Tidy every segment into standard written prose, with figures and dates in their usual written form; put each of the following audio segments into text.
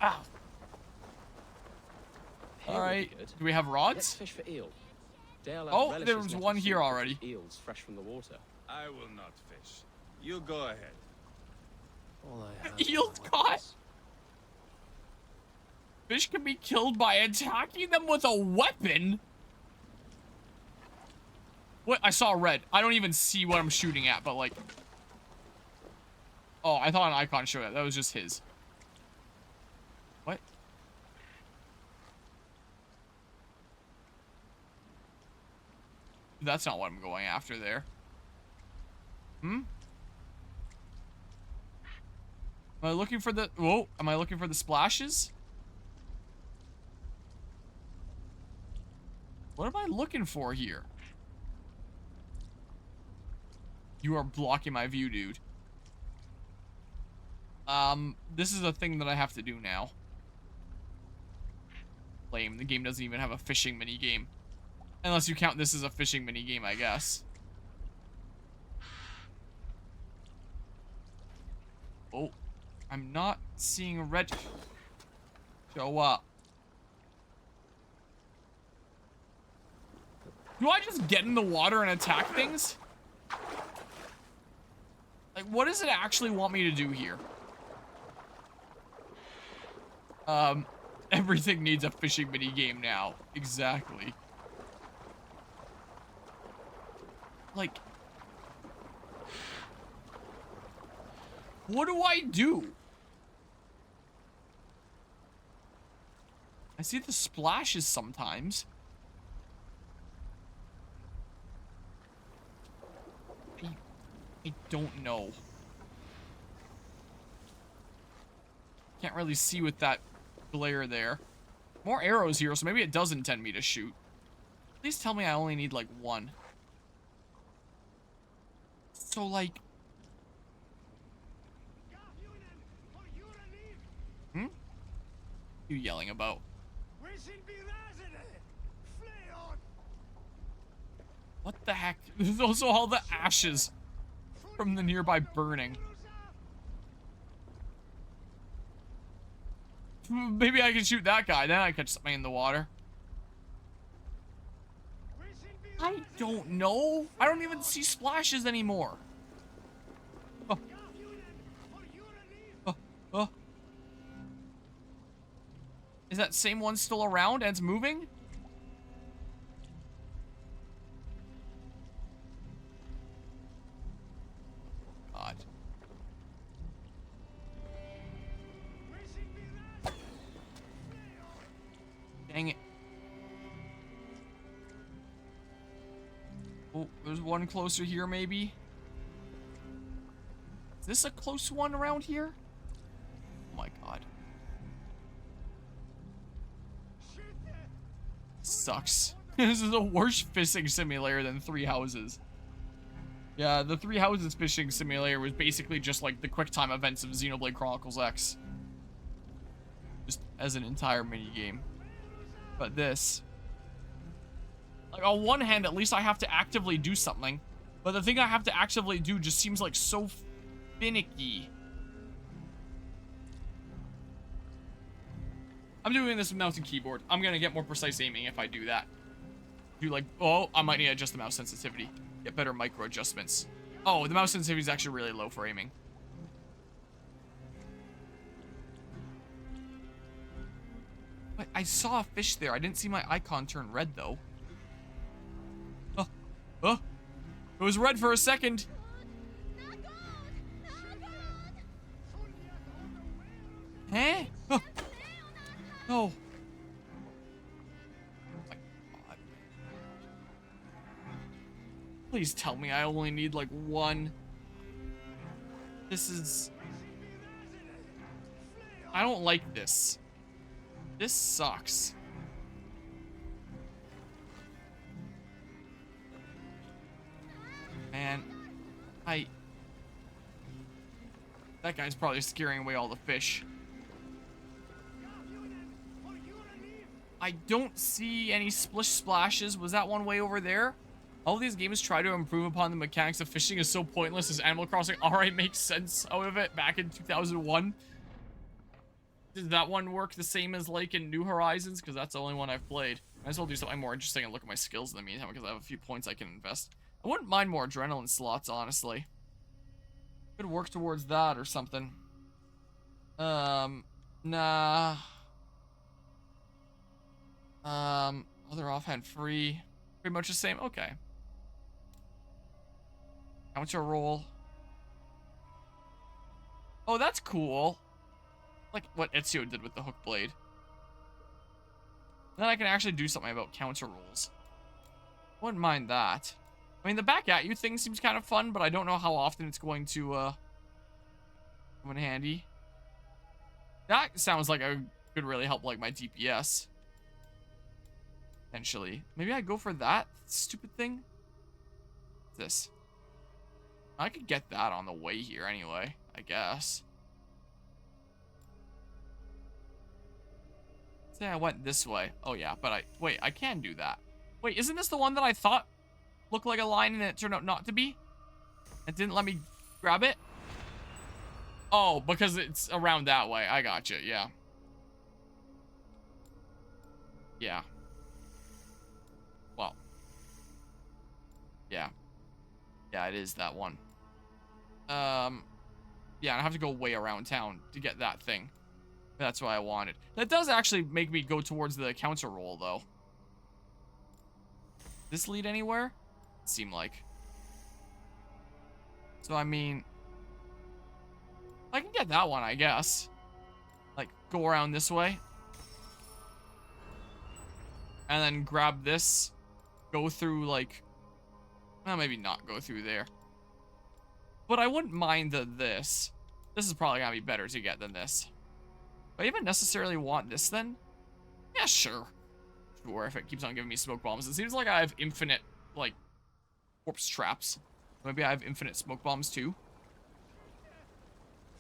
Ah. All right. Do we have rods? Let's fish for eel. Oh, there was one here already. Eels fresh from the water. I will not fish. You go ahead. Eels caught. Fish can be killed by attacking them with a weapon. What? I saw red. I don't even see what I'm shooting at, but like. Oh, I thought an icon showed that. That was just his. What? That's not what I'm going after there. Hmm? Am I looking for the... Whoa, am I looking for the splashes? What am I looking for here? You are blocking my view, dude. This is a thing that I have to do now. Lame, the game doesn't even have a fishing minigame. Unless you count this as a fishing minigame, I guess. Oh, I'm not seeing red show up. Do I just get in the water and attack things? Like, what does it actually want me to do here? Everything needs a fishing minigame now. Exactly. Like, what do I do? I see the splashes sometimes. I don't know. Can't really see with that glare there. More arrows here, so maybe it does intend me to shoot. Please tell me I only need like one. So like... Hmm? You yelling about? What the heck? There's also all the ashes from the nearby burning. Maybe I can shoot that guy, then I catch something in the water. I don't know. I don't even see splashes anymore. Oh. Oh. Oh. Is that same one still around and it's moving? God. Dang it. Oh, there's one closer here, maybe. Is this a close one around here? Oh my God. Sucks. This is a worse fishing simulator than Three Houses. Yeah, the Three Houses fishing simulator was basically just like the QuickTime events of Xenoblade Chronicles X. Just as an entire minigame. But this... Like, on one hand, at least I have to actively do something. But the thing I have to actively do just seems like so finicky. I'm doing this with mouse and keyboard. I'm gonna get more precise aiming if I do that. Do like, oh, I might need to adjust the mouse sensitivity. Get better micro adjustments. Oh, the mouse sensitivity is actually really low for aiming. But I saw a fish there. I didn't see my icon turn red though. Oh, it was red for a second. Huh? Oh. No. My God. Please tell me I only need like one. This is... I don't like this. This sucks. Man, that guy's probably scaring away all the fish. I don't see any splish splashes. Was that one way over there? All these games try to improve upon the mechanics of fishing is so pointless as Animal Crossing alright makes sense out of it back in 2001. does that one work the same as like in New Horizons? Because that's the only one I've played. Might as well do something more interesting and look at my skills in the meantime, because I have a few points I can invest. I wouldn't mind more adrenaline slots, honestly. Could work towards that or something. Nah. Other offhand free. Pretty much the same. Okay. Counter roll. Oh, that's cool. Like what Ezio did with the hook blade. Then I can actually do something about counter rolls. Wouldn't mind that. I mean, the back at you thing seems kind of fun, but I don't know how often it's going to, come in handy. That sounds like it could really help, like, my DPS. Potentially. Maybe I go for that stupid thing? What's this? I could get that on the way here anyway, I guess. Say I went this way. Oh, yeah, but wait, I can do that. Wait, isn't this the one that I thought looked like a line and it turned out not to be? It didn't let me grab it? Oh, because it's around that way. I gotcha, yeah. Yeah. Well. Yeah. Yeah, it is that one. Yeah, I have to go way around town to get that thing. That's what I wanted. That does actually make me go towards the counter roll, though. This lead anywhere? Seem like. So, I mean, I can get that one, I guess. Like, go around this way. And then grab this. Go through, like, well, maybe not go through there. But I wouldn't mind this. This is probably gonna be better to get than this. Do I even necessarily want this, then? Yeah, sure. Sure, if it keeps on giving me smoke bombs. It seems like I have infinite, like, corpse traps. Maybe I have infinite smoke bombs, too.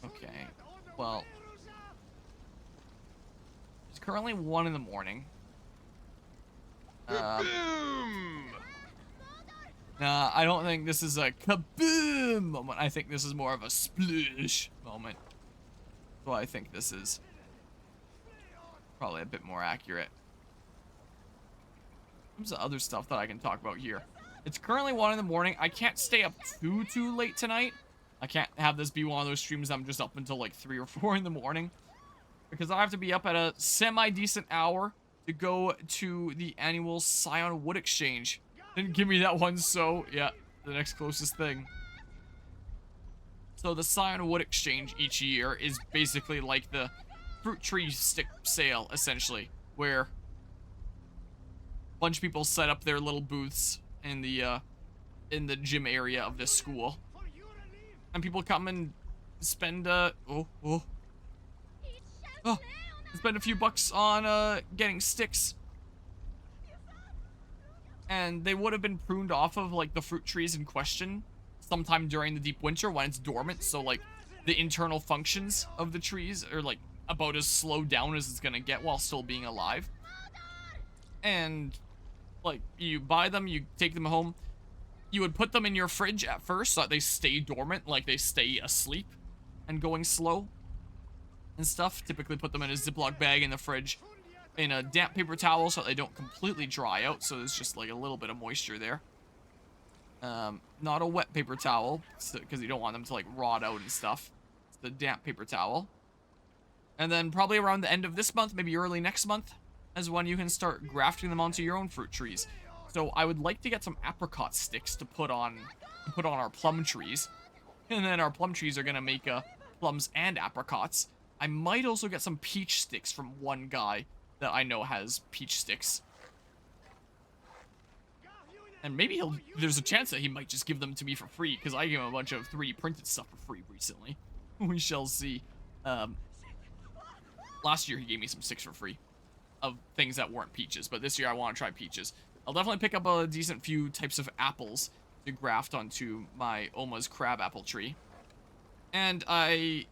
Okay, well. It's currently 1 in the morning. Nah, I don't think this is a kaboom moment. I think this is more of a sploosh moment. That's what I think this is. Probably a bit more accurate. There's other stuff that I can talk about here. It's currently 1 in the morning. I can't stay up too late tonight. I can't have this be one of those streams I'm just up until like 3 or 4 in the morning. Because I have to be up at a semi-decent hour to go to the annual Scion Wood Exchange. Didn't give me that one, so yeah, the next closest thing. So the Scion Wood Exchange each year is basically like the fruit tree stick sale, essentially, where a bunch of people set up their little booths in the gym area of this school, and people come and spend spend a few bucks on getting sticks. And they would have been pruned off of, like, the fruit trees in question sometime during the deep winter when it's dormant. So, like, the internal functions of the trees are, like, about as slowed down as it's gonna get while still being alive. And, like, you buy them, you take them home. You would put them in your fridge at first so that they stay dormant, like they stay asleep and going slow and stuff. Typically put them in a Ziploc bag in the fridge, in a damp paper towel so they don't completely dry out, so there's just like a little bit of moisture there. Not a wet paper towel, because you don't want them to like rot out and stuff. It's the damp paper towel. And then probably around the end of this month, maybe early next month, is when you can start grafting them onto your own fruit trees. So I would like to get some apricot sticks to put on our plum trees. And then our plum trees are gonna make plums and apricots. I might also get some peach sticks from one guy that I know has peach sticks. And maybe there's a chance that he might just give them to me for free, because I gave him a bunch of 3D printed stuff for free recently. We shall see. Last year he gave me some sticks for free of things that weren't peaches, but this year I want to try peaches. I'll definitely pick up a decent few types of apples to graft onto my Oma's crab apple tree. And I'm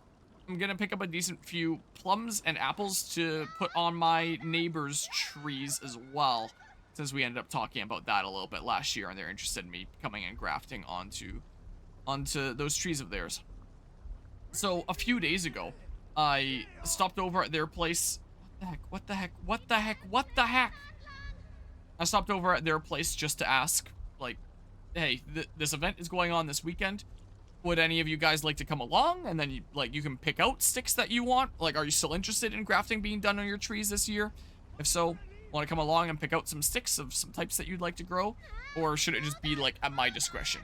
gonna pick up a decent few plums and apples to put on my neighbor's trees as well, since we ended up talking about that a little bit last year and they're interested in me coming and grafting onto those trees of theirs. So a few days ago, I stopped over at their place. What the heck? What the heck? What the heck? What the heck? I stopped over at their place just to ask, like, hey, this event is going on this weekend. Would any of you guys like to come along? And then you can pick out sticks that you want. Like, are you still interested in grafting being done on your trees this year? If so, want to come along and pick out some sticks of some types that you'd like to grow? Or should it just be, like, at my discretion?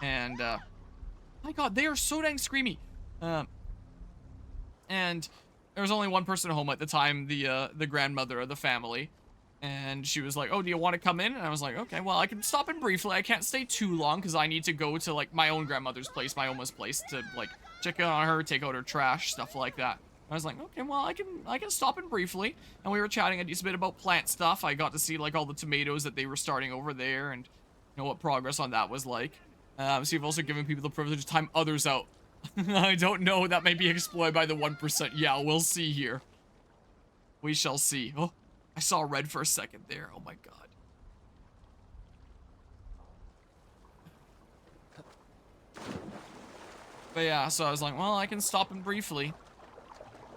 And, my god, they are so dang screamy. And there was only one person home at the time, the grandmother of the family. And she was like, oh, do you want to come in? And I was like, okay, well, I can stop in briefly. I can't stay too long because I need to go to, like, my own grandmother's place, my Oma's place, to, like, check in on her, take out her trash, stuff like that. I was like, okay, well, I can stop in briefly. And we were chatting a decent bit about plant stuff. I got to see, like, all the tomatoes that they were starting over there and, you know, what progress on that was like. So you've also given people the privilege to time others out. I don't know, that may be exploited by the 1%. Yeah, we'll see here. We shall see. Oh, I saw red for a second there. Oh my god. But yeah, so I was like, well, I can stop in briefly.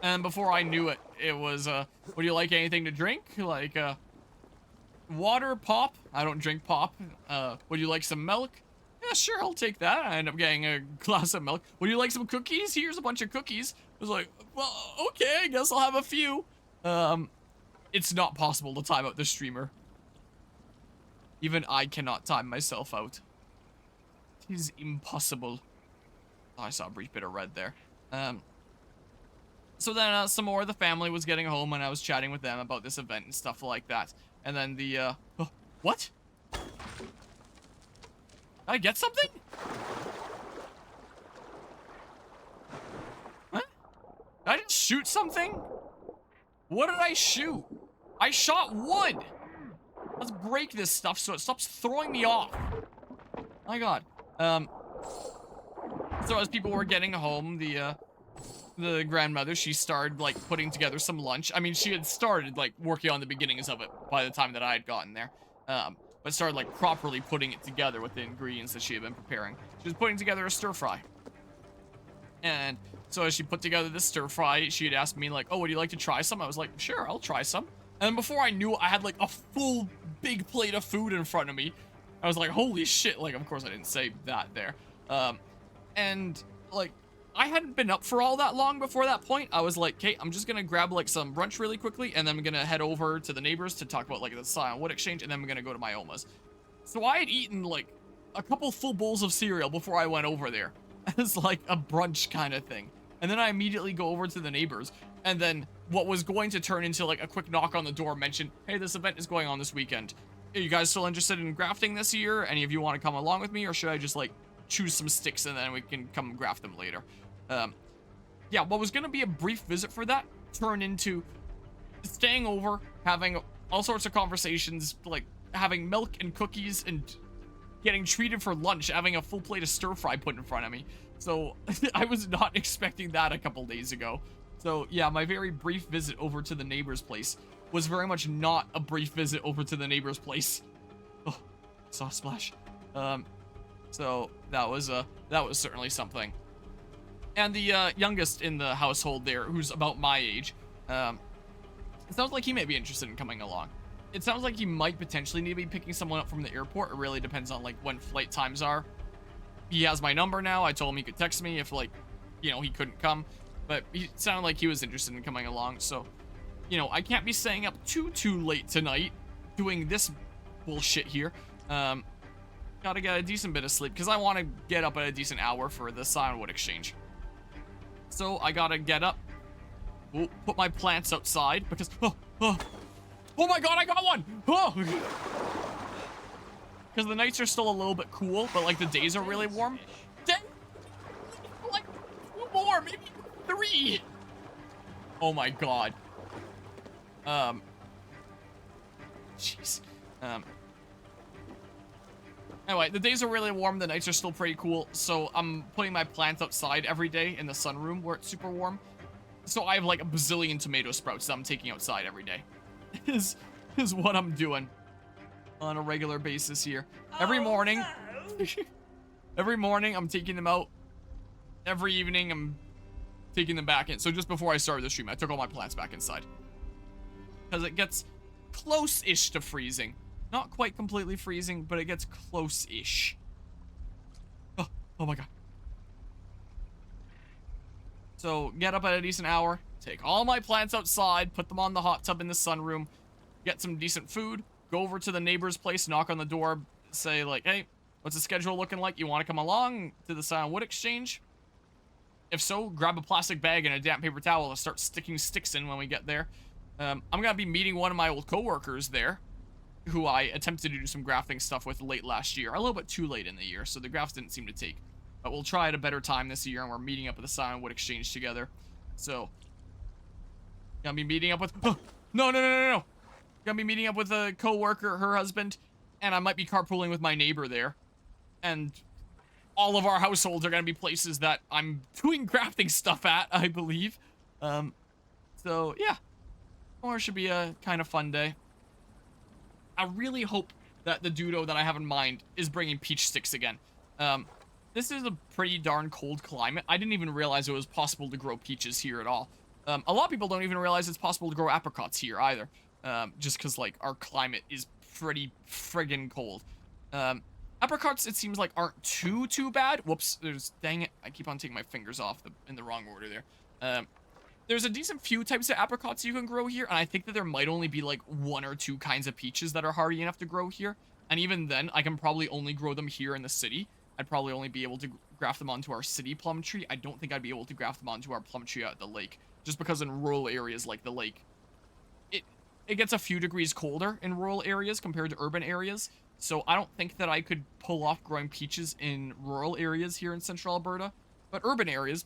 And before I knew it, it was, would you like anything to drink? Like, water, pop? I don't drink pop. Would you like some milk? Yeah, sure, I'll take that. I end up getting a glass of milk. Would you like some cookies? Here's a bunch of cookies. I was like, well, okay, I guess I'll have a few. It's not possible to time out the streamer. Even I cannot time myself out. It is impossible. Oh, I saw a brief bit of red there. So then some more of the family was getting home and I was chatting with them about this event and stuff like that. And then the, oh, what? Did I get something? Huh? Did I just shoot something? What did I shoot? I shot wood. Let's break this stuff so it stops throwing me off. My god. So as people were getting home, the grandmother, she started, like, putting together some lunch. I mean, she had started, like, working on the beginnings of it by the time that I had gotten there. But started, like, properly putting it together with the ingredients that she had been preparing. She was putting together a stir-fry. And so as she put together this stir-fry, she had asked me, like, oh, would you like to try some? I was like, sure, I'll try some. And then before I knew it, I had, like, a full big plate of food in front of me. I was like, holy shit. Like, of course I didn't say that there. And, like, I hadn't been up for all that long before that point. I was like, okay, I'm just gonna grab, like, some brunch really quickly, and then I'm gonna head over to the neighbors to talk about, like, the silent wood exchange, and then I'm gonna go to my Oma's. So I had eaten, like, a couple full bowls of cereal before I went over there. As, like, a brunch kind of thing. And then I immediately go over to the neighbors, and then what was going to turn into, like, a quick knock on the door mentioned, hey, this event is going on this weekend. Are you guys still interested in grafting this year? Any of you want to come along with me, or should I just, like, choose some sticks and then we can come graft them later? Yeah, what was gonna be a brief visit for that turned into staying over, having all sorts of conversations, like having milk and cookies and getting treated for lunch, having a full plate of stir-fry put in front of me. So I was not expecting that a couple days ago. So yeah, my very brief visit over to the neighbor's place was very much not a brief visit over to the neighbor's place. Oh, saw a splash. So that was certainly something. And the youngest in the household there, who's about my age, it sounds like he may be interested in coming along. It sounds like he might potentially need to be picking someone up from the airport. It really depends on, like, when flight times are. He has my number now. I told him he could text me if, like, you know, he couldn't come. But he sounded like he was interested in coming along. So, you know, I can't be staying up too late tonight doing this bullshit here. Gotta get a decent bit of sleep because I want to get up at a decent hour for the silent wood exchange. So I gotta get up, put my plants outside because, oh my god, I got one! Oh! Because the nights are still a little bit cool, but, like, the days are really warm. Dang! Like, 2 more, maybe 3! Oh my god. Jeez. Anyway, the days are really warm, the nights are still pretty cool, so I'm putting my plants outside every day in the sunroom where it's super warm. So I have, like, a bazillion tomato sprouts that I'm taking outside every day. is what I'm doing on a regular basis here. Every morning, every morning I'm taking them out. Every evening I'm taking them back in. So just before I started the stream, I took all my plants back inside. Because it gets close-ish to freezing. Not quite completely freezing, but it gets close-ish. Oh my god. So, get up at a decent hour, take all my plants outside, put them on the hot tub in the sunroom, get some decent food, go over to the neighbor's place, knock on the door, say like, hey, what's the schedule looking like? You want to come along to the Silent Wood Exchange? If so, grab a plastic bag and a damp paper towel and start sticking sticks in when we get there. I'm going to be meeting one of my old coworkers there, who I attempted to do some grafting stuff with late last year. A little bit too late in the year, so the grafts didn't seem to take. But we'll try at a better time this year, and we're meeting up at the Silent Wood Exchange together. So, gonna be meeting up with... No. Gonna be meeting up with a coworker, her husband, and I might be carpooling with my neighbor there. And all of our households are gonna be places that I'm doing grafting stuff at, I believe. So, yeah. Or it should be a kind of fun day. I really hope that the dudo that I have in mind is bringing peach sticks again. This is a pretty darn cold climate. I didn't even realize it was possible to grow peaches here at all. A lot of people don't even realize it's possible to grow apricots here either. Just because, like, our climate is pretty friggin' cold. Apricots, it seems like, aren't too bad. Whoops, dang it, I keep on taking my fingers off in the wrong order there. There's a decent few types of apricots you can grow here, and I think that there might only be, like, 1 or 2 kinds of peaches that are hardy enough to grow here. And even then, I can probably only grow them here in the city. I'd probably only be able to graft them onto our city plum tree. I don't think I'd be able to graft them onto our plum tree at the lake. Just because in rural areas like the lake, it gets a few degrees colder in rural areas compared to urban areas. So I don't think that I could pull off growing peaches in rural areas here in central Alberta. But urban areas,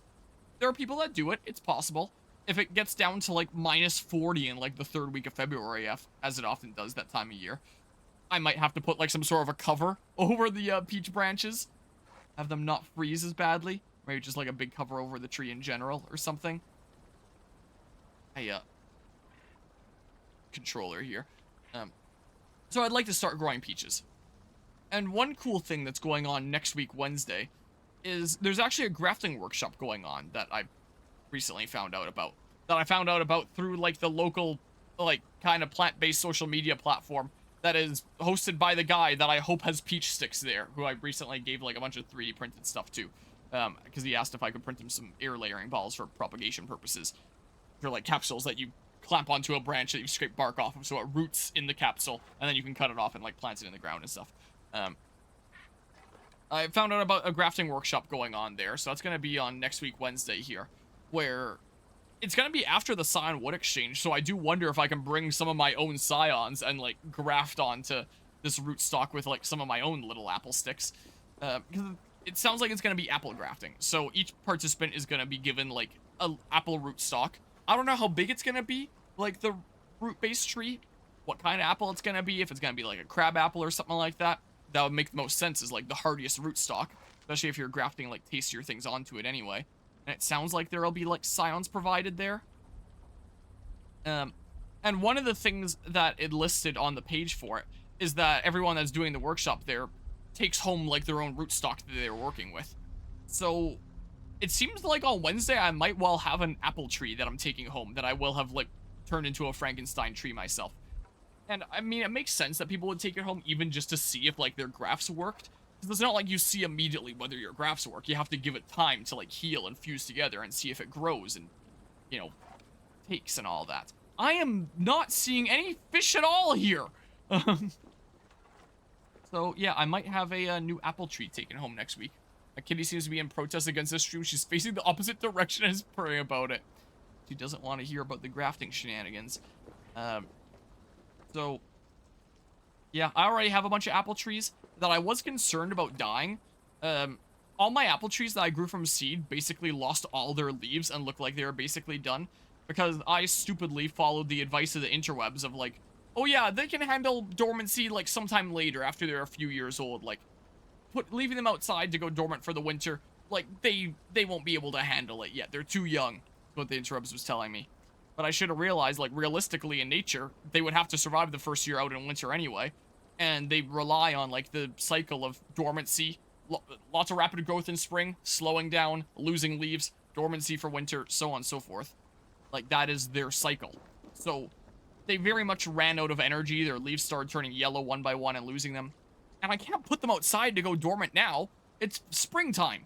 there are people that do it. It's possible. If it gets down to like -40 in like the 3rd week of February, as it often does that time of year, I might have to put like some sort of a cover over the peach branches. Have them not freeze as badly. Maybe just like a big cover over the tree in general or something. Controller here. So I'd like to start growing peaches. And one cool thing that's going on next week, Wednesday, is there's actually a grafting workshop going on that I recently found out about. That I found out about through like the local, like, kind of plant-based social media platform that is hosted by the guy that I hope has peach sticks there, who I recently gave like a bunch of 3D printed stuff to. Because he asked if I could print him some air layering balls for propagation purposes. They're like capsules that you clamp onto a branch that you scrape bark off of so it roots in the capsule, and then you can cut it off and like plant it in the ground and stuff. I found out about a grafting workshop going on there, so that's going to be on next week, Wednesday here, where it's going to be after the Silent Wood Exchange, so I do wonder if I can bring some of my own scions and like graft onto this rootstock with like some of my own little apple sticks. Because it sounds like it's going to be apple grafting, so each participant is going to be given like an apple rootstock. I don't know how big it's going to be, like the root-based tree, what kind of apple it's going to be, if it's going to be like a crab apple or something like that. That would make the most sense, is like the hardiest rootstock, especially if you're grafting like tastier things onto it anyway. And it sounds like there'll be like scions provided there. And one of the things that it listed on the page for it is that everyone that's doing the workshop there takes home like their own rootstock that they're working with. So it seems like on Wednesday I might well have an apple tree that I'm taking home that I will have like turned into a Frankenstein tree myself. And, I mean, it makes sense that people would take it home even just to see if, like, their grafts worked. Because it's not like you see immediately whether your grafts work. You have to give it time to, like, heal and fuse together and see if it grows and, you know, takes and all that. I am not seeing any fish at all here! So, yeah, I might have a new apple tree taken home next week. My kitty seems to be in protest against this stream. She's facing the opposite direction and is praying about it. She doesn't want to hear about the grafting shenanigans. So, yeah, I already have a bunch of apple trees that I was concerned about dying. All my apple trees that I grew from seed basically lost all their leaves and looked like they were basically done. Because I stupidly followed the advice of the interwebs of like, oh yeah, they can handle dormancy like sometime later after they're a few years old. Like, leaving them outside to go dormant for the winter, like, they won't be able to handle it yet. They're too young, is what the interwebs was telling me. But I should have realized, like, realistically in nature, they would have to survive the first year out in winter anyway. And they rely on, like, the cycle of dormancy, lots of rapid growth in spring, slowing down, losing leaves, dormancy for winter, so on and so forth. Like, that is their cycle. So, they very much ran out of energy. Their leaves started turning yellow one by one and losing them. And I can't put them outside to go dormant now. It's springtime.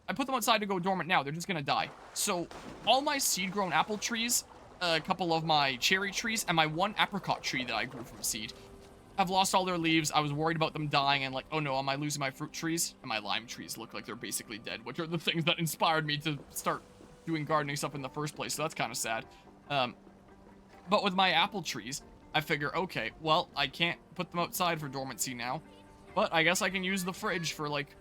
I put them outside to go dormant now. They're just gonna die. So, all my seed-grown apple trees, a couple of my cherry trees, and my one apricot tree that I grew from seed have lost all their leaves. I was worried about them dying and like, oh no, am I losing my fruit trees? And my lime trees look like they're basically dead, which are the things that inspired me to start doing gardening stuff in the first place, so that's kind of sad. But with my apple trees, I figure, okay, well, I can't put them outside for dormancy now, but I guess I can use the fridge for, like,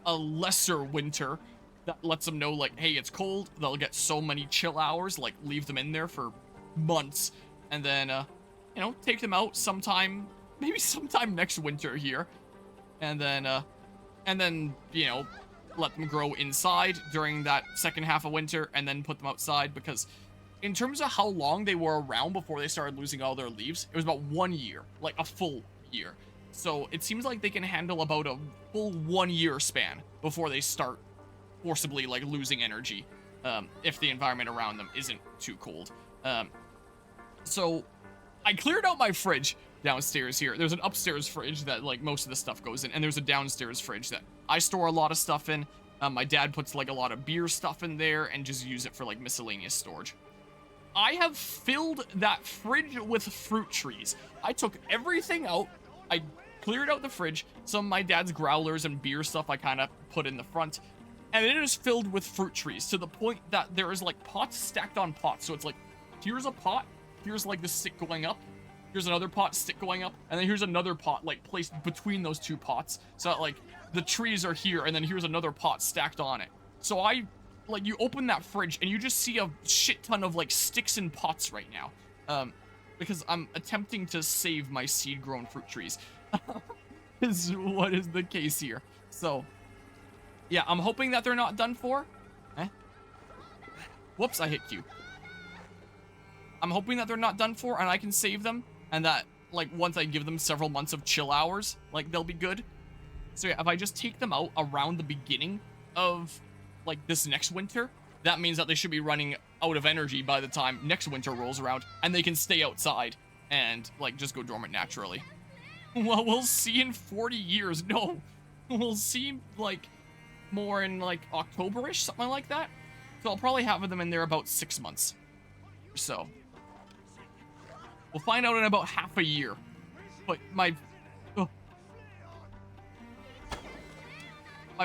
a lesser winter that lets them know, like, hey, it's cold, they'll get so many chill hours, like, leave them in there for months, and then, you know, take them out sometime, maybe sometime next winter here, and then, you know, let them grow inside during that second half of winter, and then put them outside, because in terms of how long they were around before they started losing all their leaves, it was about 1 year, like a full year. So it seems like they can handle about a full 1 year span before they start forcibly like losing energy, if the environment around them isn't too cold. So I cleared out my fridge downstairs here. There's an upstairs fridge that like most of the stuff goes in, and there's a downstairs fridge that I store a lot of stuff in. My dad puts like a lot of beer stuff in there and just use it for like miscellaneous storage. I have filled that fridge with fruit trees. I took everything out. I cleared out the fridge. Some of my dad's growlers and beer stuff I kind of put in the front. And it is filled with fruit trees to the point that there is like pots stacked on pots. So it's like, here's a pot. Here's like the stick going up. Here's another pot, stick going up. And then here's another pot like placed between those two pots. So that like the trees are here and then here's another pot stacked on it. So like, you open that fridge, and you just see a shit ton of, like, sticks and pots right now. Because I'm attempting to save my seed-grown fruit trees. Is what is the case here. So, yeah, I'm hoping that they're not done for. Whoops, I hit Q. I'm hoping that they're not done for, and I can save them, and that, like, once I give them several months of chill hours, like, they'll be good. So, yeah, if I just take them out around the beginning of like this next winter, that means that they should be running out of energy by the time next winter rolls around, and they can stay outside and like just go dormant naturally. Well, we'll see in 40 years. No, we'll see like more in like October-ish, something like that. So I'll probably have them in there about 6 months or so. We'll find out in about half a year. But my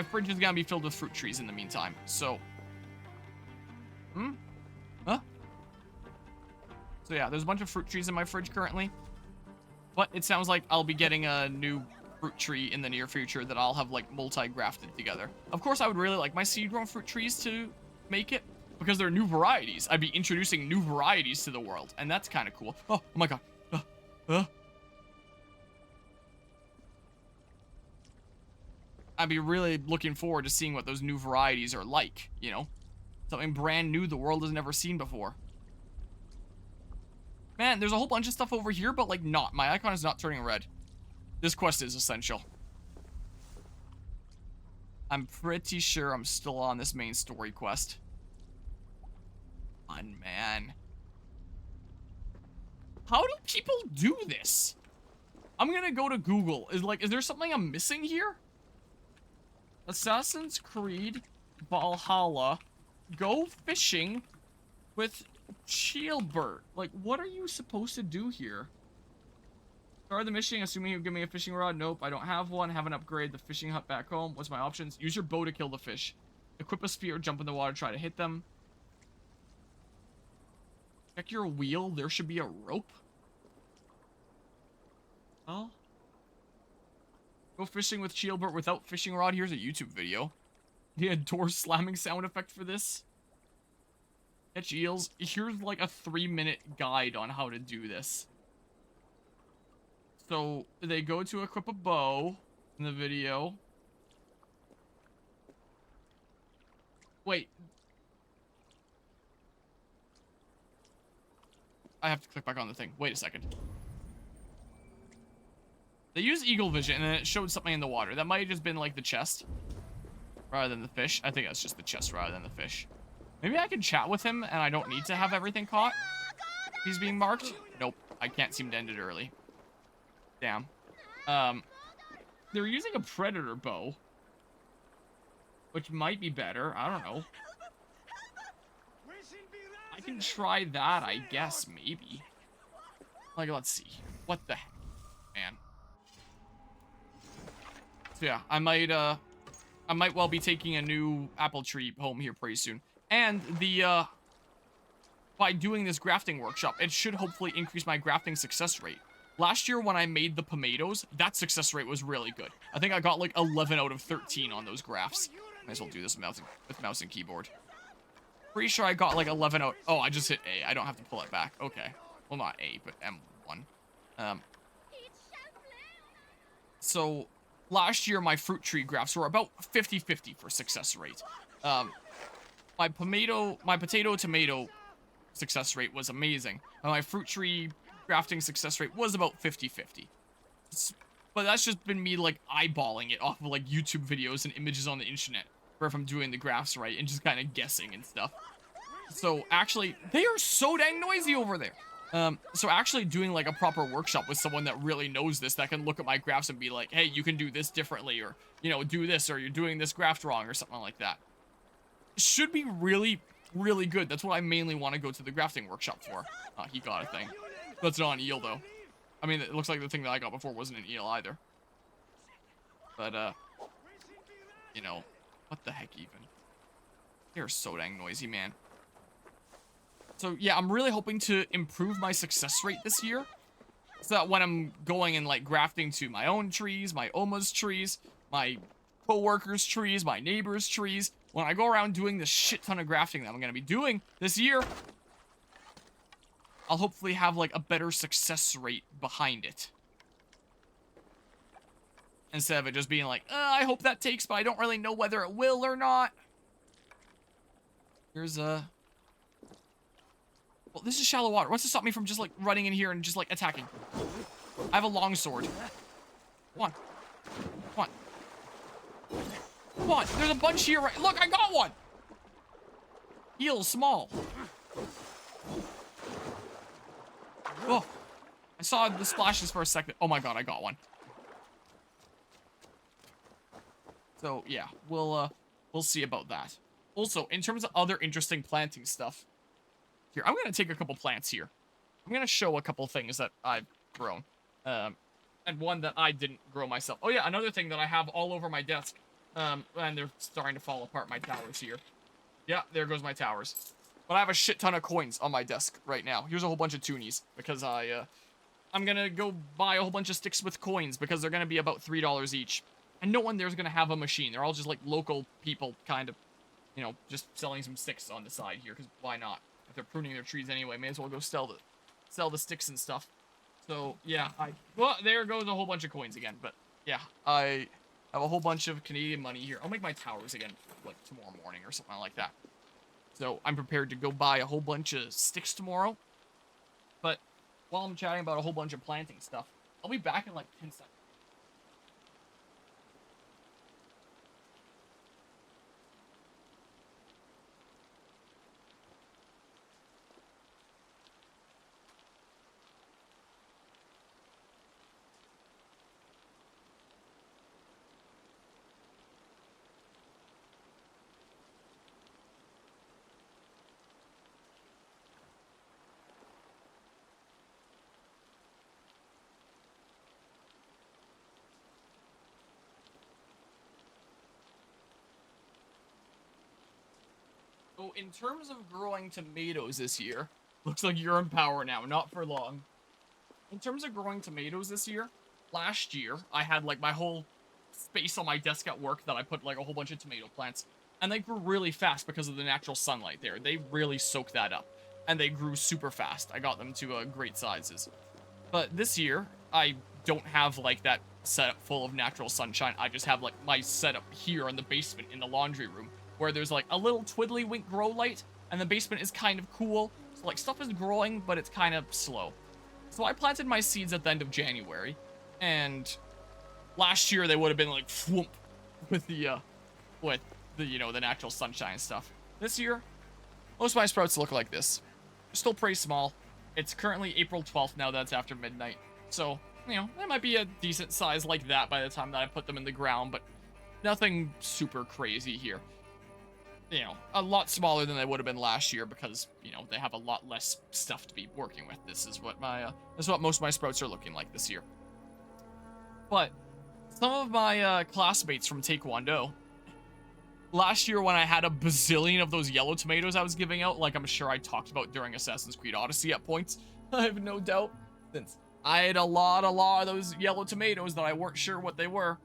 fridge is gonna be filled with fruit trees in the meantime, so... Huh? So yeah, there's a bunch of fruit trees in my fridge currently. But it sounds like I'll be getting a new fruit tree in the near future that I'll have, like, multi-grafted together. Of course, I would really like my seed-grown fruit trees to make it, because they're new varieties. I'd be introducing new varieties to the world, and that's kind of cool. Oh my god. I'd be really looking forward to seeing what those new varieties are like, you know? Something brand new the world has never seen before. Man, there's a whole bunch of stuff over here, but like not. My icon is not turning red. This quest is essential. I'm pretty sure I'm still on this main story quest. Fun, man. How do people do this? I'm gonna go to Google. Is there something I'm missing here? Assassin's Creed Valhalla. Go fishing with Chilbert. Like, what are you supposed to do here? Start the mission, assuming you'll give me a fishing rod. Nope, I don't have one. Haven't upgraded the fishing hut back home. What's my options? Use your bow to kill the fish. Equip a spear, jump in the water, try to hit them. Check your wheel. There should be a rope. Oh. Go fishing with Chilbert without fishing rod. Here's a YouTube video. Yeah, door slamming sound effect for this. Catch eels. Here's like a 3-minute guide on how to do this. So they go to equip a bow in the video. Wait. I have to click back on the thing. Wait a second. They used eagle vision and then it showed something in the water. That might have just been like the chest rather than the fish. I think that's just the chest rather than the fish. Maybe I can chat with him and I don't need to have everything caught. He's being marked. Nope, I can't seem to end it early. Damn. They're using a predator bow, which might be better. I don't know. I can try that, I guess, maybe. Like, let's see. What the heck, man? So yeah, I might well be taking a new apple tree home here pretty soon. And the, by doing this grafting workshop, it should hopefully increase my grafting success rate. Last year when I made the tomatoes, that success rate was really good. I think I got like 11 out of 13 on those grafts. Might as well do this with mouse and keyboard. Pretty sure I got like 11 out. Oh, I just hit A. I don't have to pull it back. Okay. Well, not A, but M1. So last year my fruit tree grafts were about 50-50 for success rate. My potato tomato success rate was amazing. And my fruit tree grafting success rate was about 50-50. But that's just been me like eyeballing it off of like YouTube videos and images on the internet, or if I'm doing the graphs right and just kind of guessing and stuff. So actually, they are so dang noisy over there. So actually doing like a proper workshop with someone that really knows this, that can look at my graphs and be like, hey, you can do this differently, or, you know, do this, or you're doing this graph wrong, or something like that. Should be really, really good. That's what I mainly want to go to the grafting workshop for. He got a thing. That's not an eel, though. I mean, it looks like the thing that I got before wasn't an eel either. But, you know, what the heck even? They're so dang noisy, man. So, yeah, I'm really hoping to improve my success rate this year. So that when I'm going and, like, grafting to my own trees, my Oma's trees, my co-workers' trees, my neighbors' trees, when I go around doing this shit ton of grafting that I'm going to be doing this year, I'll hopefully have, like, a better success rate behind it. Instead of it just being like, I hope that takes, but I don't really know whether it will or not. Here's a... Well, this is shallow water. What's to stop me from just, like, running in here and just, like, attacking? I have a long sword. Come on. Come on. Come on. There's a bunch here, right? Look, I got one! Heal small. Oh. I saw the splashes for a second. Oh my god, I got one. So, yeah. We'll see about that. Also, in terms of other interesting planting stuff, here, I'm going to take a couple plants here. I'm going to show a couple things that I've grown. And one that I didn't grow myself. Oh yeah, another thing that I have all over my desk. And they're starting to fall apart, my towers here. Yeah, there goes my towers. But I have a shit ton of coins on my desk right now. Here's a whole bunch of toonies. Because I'm going to go buy a whole bunch of sticks with coins. Because they're going to be about $3 each. And no one there's going to have a machine. They're all just like local people kind of, you know, just selling some sticks on the side here. Because why not? If they're pruning their trees anyway, may as well go sell the sticks and stuff. So, yeah, well, there goes a whole bunch of coins again. But, yeah, I have a whole bunch of Canadian money here. I'll make my towers again, like, tomorrow morning or something like that. So, I'm prepared to go buy a whole bunch of sticks tomorrow. But, while I'm chatting about a whole bunch of planting stuff, I'll be back in, like, 10 seconds. So, in terms of growing tomatoes this year, looks like you're in power now, not for long. In terms of growing tomatoes this year, last year, I had, like, my whole space on my desk at work that I put, like, a whole bunch of tomato plants. And they grew really fast because of the natural sunlight there. They really soaked that up. And they grew super fast. I got them to great sizes. But this year, I don't have, like, that setup full of natural sunshine. I just have, like, my setup here in the basement in the laundry room, where there's, like, a little twiddly-wink grow light, and the basement is kind of cool. So, like, stuff is growing, but it's kind of slow. So I planted my seeds at the end of January, and last year they would have been, like, whoomp, with the, you know, the natural sunshine stuff. This year, most of my sprouts look like this. They're still pretty small. It's currently April 12th now, that's after midnight. So, you know, they might be a decent size like that by the time that I put them in the ground, but nothing super crazy here. You know, a lot smaller than they would have been last year because, you know, they have a lot less stuff to be working with. This is what most of my sprouts are looking like this year. But some of my classmates from Taekwondo, last year when I had a bazillion of those yellow tomatoes I was giving out, like I'm sure I talked about during Assassin's Creed Odyssey at points, I have no doubt, since I had a lot of those yellow tomatoes that I weren't sure what they were.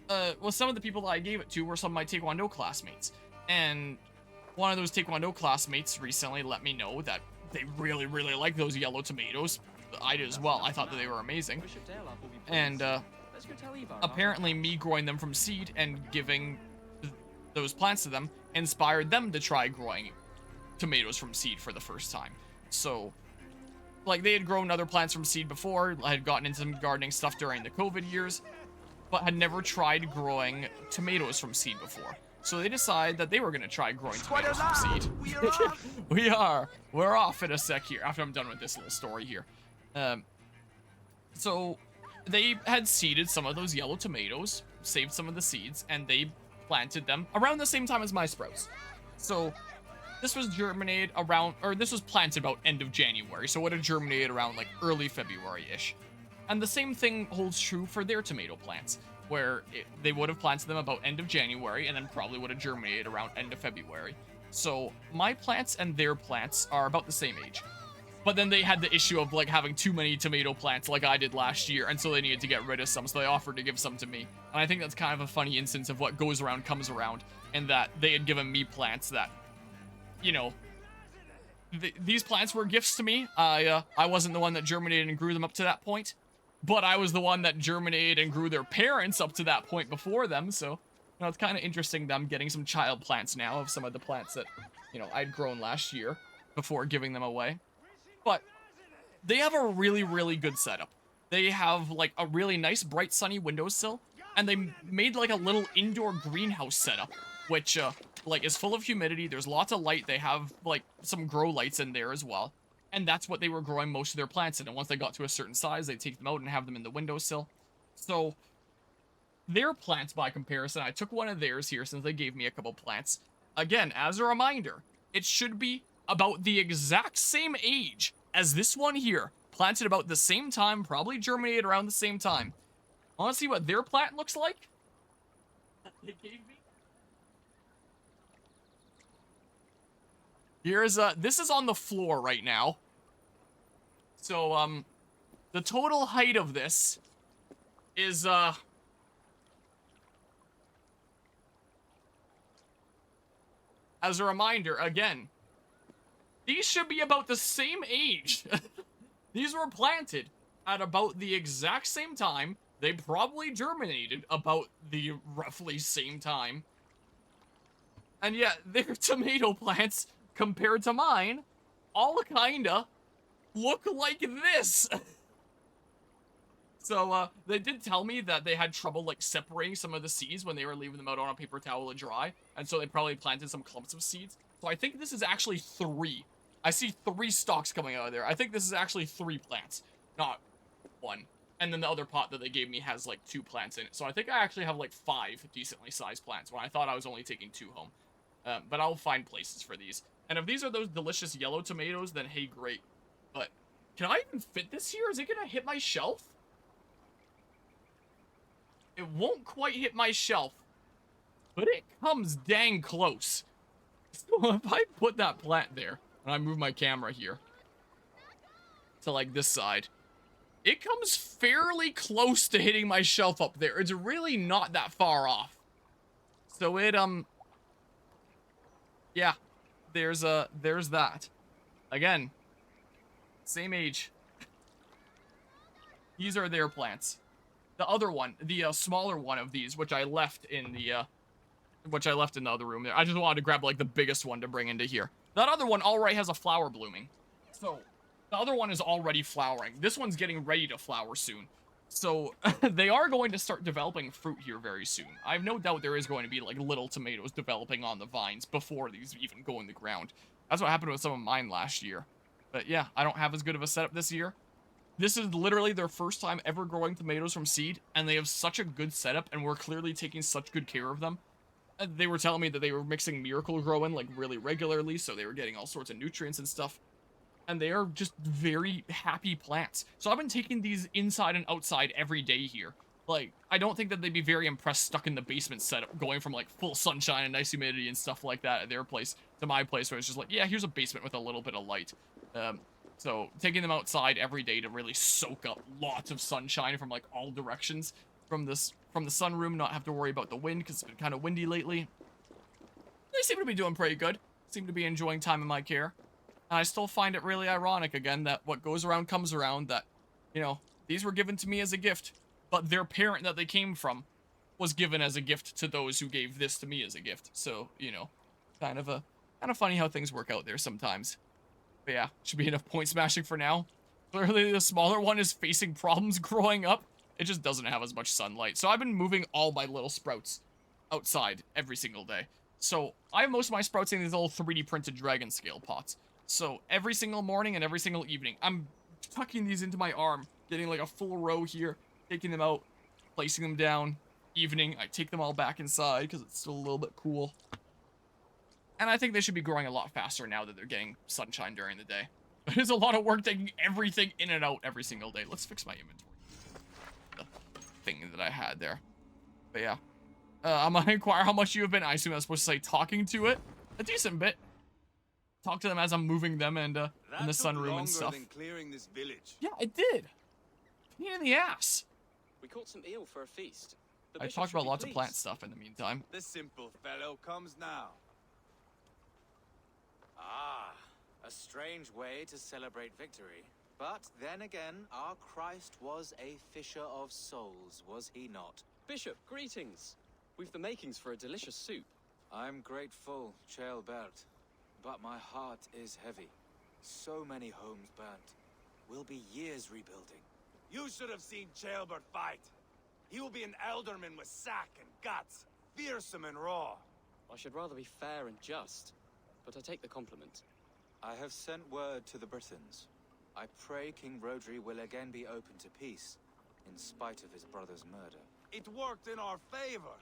Well, some of the people that I gave it to were some of my Taekwondo classmates. And one of those Taekwondo classmates recently let me know that they really, really like those yellow tomatoes. I did as well. I thought that they were amazing. And apparently me growing them from seed and giving those plants to them inspired them to try growing tomatoes from seed for the first time. So, like, they had grown other plants from seed before. I had gotten into some gardening stuff during the COVID years, but had never tried growing tomatoes from seed before. So they decided that they were going to try growing tomatoes from seed. We're off in a sec here, after I'm done with this little story here. So they had seeded some of those yellow tomatoes, saved some of the seeds, and they planted them around the same time as my sprouts. So this was germinated around, or this was planted about end of January, so it would have germinated around like early February-ish. And the same thing holds true for their tomato plants, where they would have planted them about end of January and then probably would have germinated around end of February. So my plants and their plants are about the same age. But then they had the issue of like having too many tomato plants like I did last year, and so they needed to get rid of some, so they offered to give some to me. And I think that's kind of a funny instance of what goes around comes around, in that they had given me plants that, you know, these plants were gifts to me. I wasn't the one that germinated and grew them up to that point, but I was the one that germinated and grew their parents up to that point before them, so, you know, it's kind of interesting them getting some child plants now of some of the plants that, you know, I'd grown last year before giving them away. But they have a really, really good setup. They have, like, a really nice, bright, sunny windowsill, and they made, like, a little indoor greenhouse setup, which, like, is full of humidity. There's lots of light. They have, like, some grow lights in there as well. And that's what they were growing most of their plants in. And once they got to a certain size, they'd take them out and have them in the windowsill. So their plants, by comparison, I took one of theirs here since they gave me a couple plants. Again, as a reminder, it should be about the exact same age as this one here. Planted about the same time, probably germinated around the same time. I want to see what their plant looks like. They gave me. Here's, this is on the floor right now. So, the total height of this is, as a reminder, again, these should be about the same age. These were planted at about the exact same time. They probably germinated about the roughly same time. And yet, their tomato plants, compared to mine, all kinda look like this. So, they did tell me that they had trouble, like, separating some of the seeds when they were leaving them out on a paper towel to dry. And so they probably planted some clumps of seeds. So I think this is actually 3. I see 3 stalks coming out of there. I think this is actually 3 plants, not 1. And then the other pot that they gave me has, like, 2 plants in it. So I think I actually have, like, 5 decently sized plants, when I thought I was only taking 2 home. But I'll find places for these. And if these are those delicious yellow tomatoes, then hey, great. But can I even fit this here? Is it gonna hit my shelf? It won't quite hit my shelf, but it comes dang close. So if I put that plant there, and I move my camera here to like this side, it comes fairly close to hitting my shelf up there. It's really not that far off. So it, yeah, there's that. Again, same age. These are their plants. The other one, the smaller one of these, which I left in the other room there. I just wanted to grab like the biggest one to bring into here. That other one already has a flower blooming. So the other one is already flowering. This one's getting ready to flower soon. So they are going to start developing fruit here very soon. I have no doubt there is going to be like little tomatoes developing on the vines before these even go in the ground. That's what happened with some of mine last year. But yeah, I don't have as good of a setup this year. This is literally their first time ever growing tomatoes from seed, and they have such a good setup, and we're clearly taking such good care of them. They were telling me that they were mixing Miracle Grow in, like, really regularly, so they were getting all sorts of nutrients and stuff. And they are just very happy plants. So I've been taking these inside and outside every day here. Like, I don't think that they'd be very impressed stuck in the basement setup, going from, like, full sunshine and nice humidity and stuff like that at their place to my place, where it's just like, yeah, here's a basement with a little bit of light. So taking them outside every day to really soak up lots of sunshine from, like, all directions from the sunroom, not have to worry about the wind, because it's been kind of windy lately. They seem to be doing pretty good. Seem to be enjoying time in my care. And I still find it really ironic, again, that what goes around comes around, that, you know, these were given to me as a gift, but their parent that they came from was given as a gift to those who gave this to me as a gift. So, you know, kind of funny how things work out there sometimes. But yeah, should be enough point smashing for now. Clearly the smaller one is facing problems growing up. It just doesn't have as much sunlight. So I've been moving all my little sprouts outside every single day. So I have most of my sprouts in these little 3D printed dragon scale pots. So every single morning and every single evening, I'm tucking these into my arm, getting like a full row here, taking them out, placing them down. Evening, I take them all back inside because it's still a little bit cool. And I think they should be growing a lot faster now that they're getting sunshine during the day. But it's a lot of work taking everything in and out every single day. Let's fix my inventory. The thing that I had there. But yeah. I'm gonna inquire how much you have been. I assume I was supposed to say talking to it. A decent bit. Talk to them as I'm moving them and in the sunroom and stuff. Than clearing this village. Yeah, it did. Pain in the ass. We caught some eel for a feast. The I bishop talked should about be lots of pleased. plant stuff in the meantime. The simple fellow comes now. Ah, a strange way to celebrate victory. But then again, our Christ was a fisher of souls, was he not? Bishop, greetings. We've the makings for a delicious soup. I'm grateful, Chaelbert, but my heart is heavy. So many homes burnt. We'll be years rebuilding. You should have seen Chaelbert fight. He will be an alderman with sack and guts, fearsome and raw. I should rather be fair and just, but I take the compliment. I have sent word to the Britons. I pray King Rodri will again be open to peace, in spite of his brother's murder. It worked in our favor.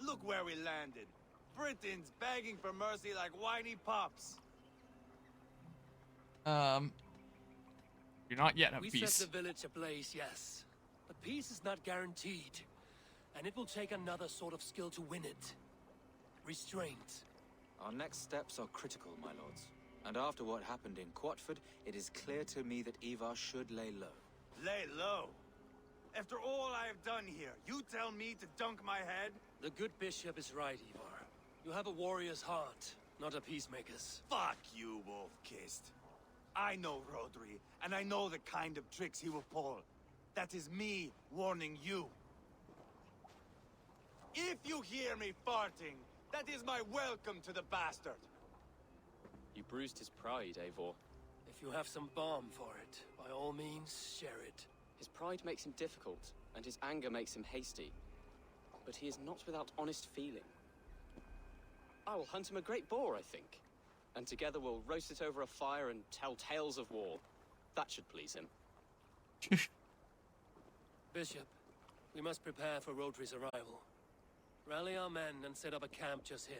Look where we landed. Britons begging for mercy like whiny pups. You're not yet at We peace. set the village ablaze, yes. But peace is not guaranteed. And it will take another sort of skill to win it. Restraint. Our next steps are critical, my lords. And after what happened in Quatford, it is clear to me that Ivar should lay low. Lay low. After all I have done here, you tell me to dunk my head? The good bishop is right, Ivar. You have a warrior's heart, not a peacemaker's. Fuck you, Wolf-Kissed. I know Rodri, and I know the kind of tricks he will pull. That is me warning you. If you hear me farting, that is my welcome to the bastard. You bruised his pride, Eivor. If you have some balm for it, by all means, share it. His pride makes him difficult, and his anger makes him hasty. But he is not without honest feeling. I will hunt him a great boar, I think. And together we'll roast it over a fire and tell tales of war. That should please him. Bishop, we must prepare for Rodri's arrival. Rally our men and set up a camp just here.